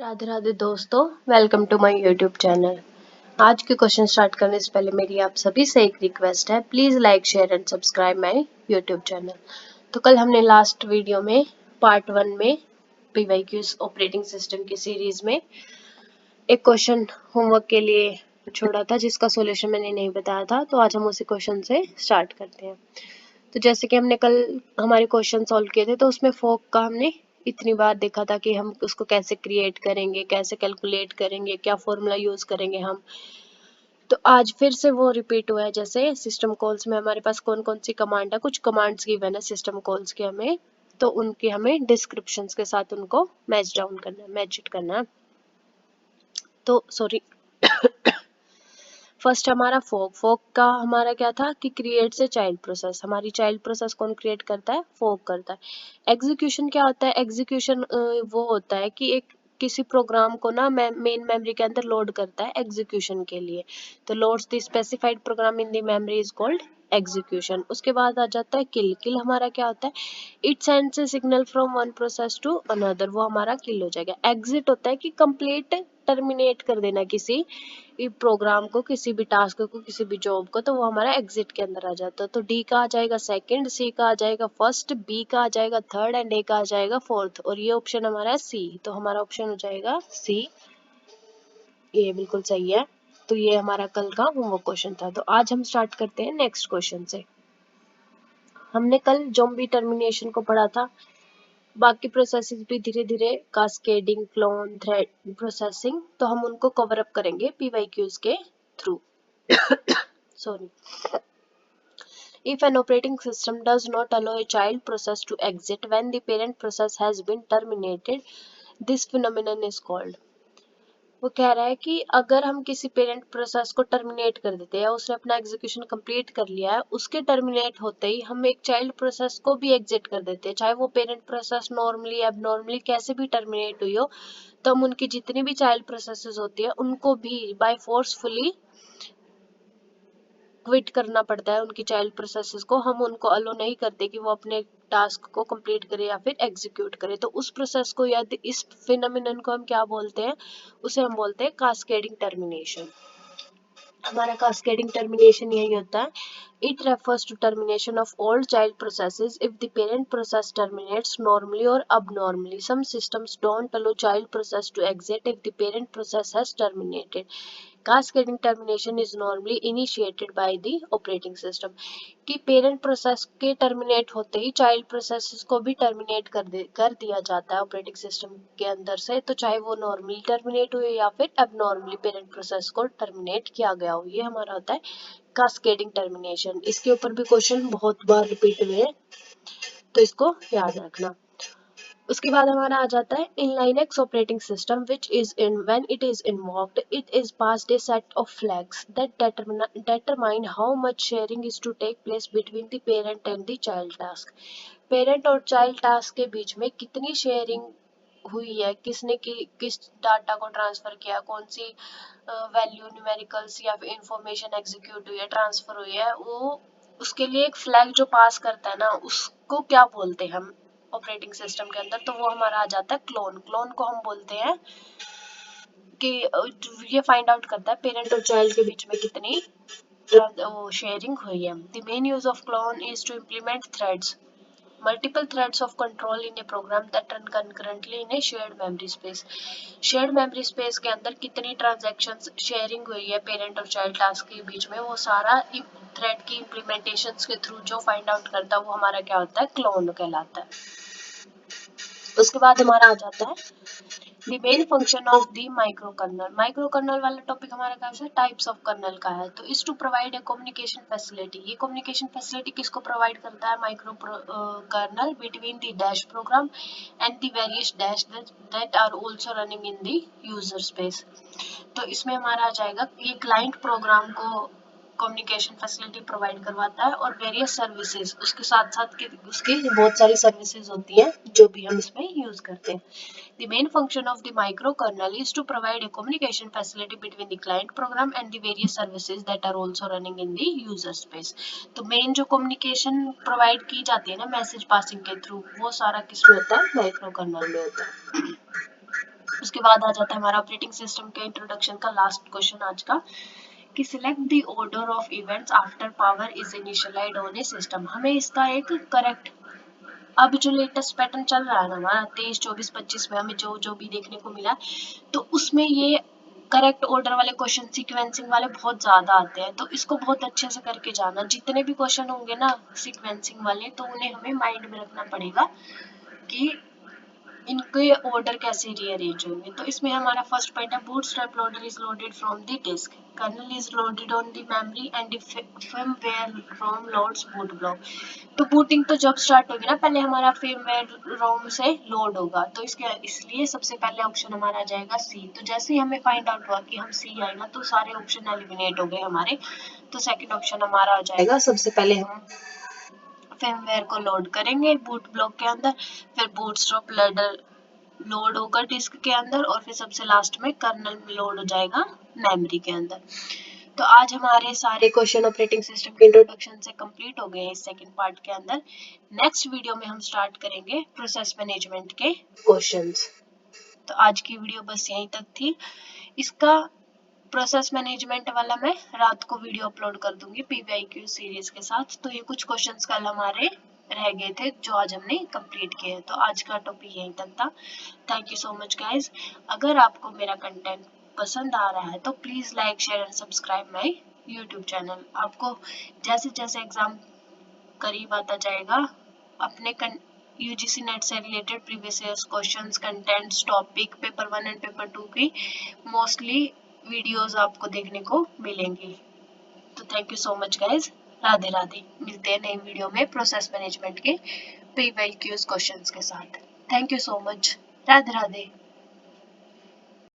राधे राधे दोस्तों, welcome to my YouTube channel. आज के क्वेश्चन स्टार्ट करने से पहले मेरी आप सभी से एक रिक्वेस्ट है, please like share and subscribe my YouTube channel. तो कल हमने लास्ट वीडियो में पार्ट 1 में पीवाईक्यूज ऑपरेटिंग सिस्टम की सीरीज में एक क्वेश्चन होमवर्क के लिए छोड़ा था जिसका सॉल्यूशन मैंने नहीं बताया था, तो आज हम उसी क्वेश्चन से स्टार्ट करते हैं। तो जैसे कि हमने कल हमारे क्वेश्चन सॉल्व किए थे, तो उसमें फोक का हमने इतनी बार देखा था कि हम उसको कैसे क्रिएट करेंगे, कैसे कैलकुलेट करेंगे, क्या फॉर्मूला यूज करेंगे हम। तो आज फिर से वो रिपीट हुआ है। जैसे सिस्टम कॉल्स में हमारे पास कौन कौन सी कमांड है, कुछ कमांड्स गिवन है सिस्टम कॉल्स के हमें, तो उनके हमें डिस्क्रिप्शंस के साथ उनको मैच डाउन करना है, मैच इट करना है। तो सॉरी फर्स्ट हमारा फोक का हमारा क्या था कि क्रिएट से चाइल्ड प्रोसेस, हमारी चाइल्ड प्रोसेस कौन क्रिएट करता है, फोक करता है। एग्जीक्यूशन क्या होता है, एग्जीक्यूशन वो होता है कि एक किसी प्रोग्राम को ना मेन मेमोरी के अंदर लोड करता है एग्जीक्यूशन के लिए। तो loads the specified program in the memory is called execution. उसके बाद आ जाता है किल। किल हमारा क्या होता है, it sends a signal from one process to another, वो हमारा किल हो जाएगा। एग्जिट होता है कि कंप्लीट टर्मिनेट कर देना किसी प्रोग्राम को, किसी भी टास्क को, किसी भी जॉब को, तो वो हमारा एग्जिट के अंदर आ जाता है। तो डी का आ जाएगा सेकंड, सी का आ जाएगा फर्स्ट, बी का आ जाएगा थर्ड एंड ए का आ जाएगा फोर्थ, और ये ऑप्शन हमारा है सी। तो हमारा ऑप्शन हो जाएगा सी, ये बिल्कुल सही है। तो ये हमारा कल का होमवर्क क्वेश्चन था। तो आज हम स्टार्ट करते हैं नेक्स्ट क्वेश्चन से। हमने कल ज़ॉम्बी टर्मिनेशन को पढ़ा था। बाकी प्रोसेसेस भी धीरे धीरे कास्केडिंग, क्लोन, थ्रेड प्रोसेसिंग, तो हम उनको कवर अप करेंगे पीवाईक्यूज के through. Sorry. If an operating system does not allow a child process to exit when the parent process has been terminated, this phenomenon is called। वो कह रहा है कि अगर हम किसी पेरेंट प्रोसेस को टर्मिनेट कर देते हैं, उसने अपना एग्जीक्यूशन कंप्लीट कर लिया है, उसके टर्मिनेट होते ही हम एक चाइल्ड प्रोसेस को भी एग्जिट कर देते हैं, चाहे वो पेरेंट प्रोसेस नॉर्मली एबनॉर्मली कैसे भी टर्मिनेट हुई हो, तो हम उनकी जितनी भी चाइल्ड प्रोसेसेस होती है उनको भी बाय फोर्सफुली क्विट करना पड़ता है। उनकी चाइल्ड प्रोसेसेस को हम उनको अलो नहीं करते कि वो अपने टास्क को कंप्लीट करे या फिर एग्जीक्यूट करे। तो उस प्रोसेस को या इस फिनोमिनन को हम क्या बोलते हैं, उसे हम बोलते हैं कास्केडिंग टर्मिनेशन। हमारा कास्केडिंग टर्मिनेशन यही होता है। It refers to termination of all child processes if the parent process terminates normally और abnormally. Some systems don't allow child process to exit if the parent process has terminated. Cascading termination is normally initiated by the operating system. कि parent process के terminate होते ही child process को भी terminate कर दिया जाता है ऑपरेटिंग सिस्टम के अंदर से। तो चाहे वो नॉर्मली टर्मिनेट हुए या फिर एबनॉर्मली पेरेंट प्रोसेस को टर्मिनेट किया गया हो, ये हमारा होता है कास्केडिंग टर्मिनेशन। इसके ऊपर भी क्वेश्चन बहुत बार रिपीट हुए हैं, तो इसको याद रखना। उसके बाद हमारा आ जाता है in Linux operating system which is in when it is involved it is passed a set of flags that determine how much sharing is to take place between the parent and the child task. Parent और child task के बीच में कितनी sharing हुई है, किसने किस data को ट्रांसफर किया, कौन सी वैल्यू न्यूमेरिकल्स या फिर इंफॉर्मेशन एग्जीक्यूट हुई है, ट्रांसफर हुई है, वो उसके लिए एक फ्लैग जो पास करता है ना, उसको क्या बोलते हैं हम ऑपरेटिंग सिस्टम के अंदर, तो वो हमारा आ जाता है क्लोन। क्लोन को हम बोलते हैं कि ये फाइंड आउट करता है पेरेंट और चाइल्ड के बीच में कितनी शेयरिंग हुई है। The main use of clone is to implement threads, multiple threads of control in a program that run concurrently in a shared memory space. shared memory space के अंदर कितनी transactions sharing हुई है पेरेंट और child task के बीच में, वो सारा थ्रेड की implementations के थ्रू जो फाइंड आउट करता है वो हमारा क्या होता है, क्लोन कहलाता है। उसके बाद हमारा आ जाता है The main function of the microkernel. Microkernel वाला टॉपिक हमारा क्या है, टाइप्स ऑफ कर्नल का है। तो is to provide a communication facility. ये कम्युनिकेशन फैसिलिटी किसको प्रोवाइड करता है, micro kernel between the dash program and the various dash that are also running in the user space. तो इसमें हमारा आ जाएगा ये क्लाइंट प्रोग्राम को कम्युनिकेशन फैसिलिटी प्रोवाइड करवाता है और वेरियस सर्विसेज उसके साथ साथ उसकी बहुत सारी सर्विसेज होती हैं जो भी हम इसमें यूज करते हैं। The main function of the microkernel is to provide a communication facility between the client program and the various services that are also running in the user space. तो मेन जो कम्युनिकेशन प्रोवाइड की जाती है ना message passing के through, वो सारा किसमें होता है, माइक्रोकर्नल में होता है। उसके बाद आ जाता है हमारा ऑपरेटिंग सिस्टम के इंट्रोडक्शन का लास्ट क्वेश्चन आज का, कि select the order of events after power is initialised on A system. हमें इसका एक करेक्ट, अब जो लेटेस्ट पैटर्न चल रहा है ना हमारा 23, 24, 25 में हमें जो जो भी देखने को मिला, तो उसमें ये करेक्ट ऑर्डर वाले क्वेश्चन, सीक्वेंसिंग वाले बहुत ज्यादा आते हैं। तो इसको बहुत अच्छे से करके जाना, जितने भी क्वेश्चन होंगे ना सीक्वेंसिंग वाले, तो उन्हें हमें माइंड में रखना पड़ेगा कि इनके ऑर्डर कैसे रीअरेंज होंगे। तो इसमें हमारा फर्स्ट पॉइंट है, bootstrap loader is loaded from the disk, kernel is loaded on the memory and firmware ROM loads boot block. तो बूटिंग तो जब स्टार्ट होगी ना, पहले हमारा firmware रोम से लोड होगा, तो इसके इसलिए सबसे पहले ऑप्शन हमारा आ जाएगा सी। तो जैसे ही हमें फाइंड आउट हुआ कि हम सी आएगा, तो सारे ऑप्शन एलिमिनेट हो गए हमारे। तो सेकंड ऑप्शन हमारा आ जाएगा, सबसे पहले हम firmware को लोड करेंगे बूट ब्लॉक के अंदर, फिर बूटस्ट्रैप लोडर लोड होगा डिस्क के अंदर, और फिर सबसे लास्ट में कर्नल में लोड हो जाएगा मेमोरी के अंदर। तो आज हमारे सारे क्वेश्चन ऑपरेटिंग सिस्टम के इंट्रोडक्शन से कंप्लीट हो गए इस सेकंड पार्ट के अंदर। नेक्स्ट वीडियो में हम स्टार्ट करेंगे प्रोसेस मैनेजमेंट के क्वेश्चंस। तो आज की वीडियो बस यहीं तक थी। इसका प्रोसेस मैनेजमेंट वाला मैं रात को वीडियो अपलोड कर दूंगी पीवीआईक्यू सीरीज के साथ। तो ये कुछ क्वेश्चंस कल हमारे रह गए थे जो आज हमने कंप्लीट किए। तो आज का टॉपिक यहीं तक था। Thank you so much guys. अगर आपको मेरा कंटेंट पसंद आ रहा है तो please like, share and subscribe my YouTube channel. आपको जैसे जैसे एग्जाम करीब आता जाएगा, अपने यूजीसी नेट से related previous year questions, contents, topic paper 1 and paper 2 की मोस्टली वीडियोस आपको देखने को मिलेंगी। तो thank you so much guys. Radhe Radhe. मिलते हैं नई वीडियो में प्रोसेस मैनेजमेंट के प्रीवियस क्वेश्चंस के साथ। Thank you so much. Radhe Radhe.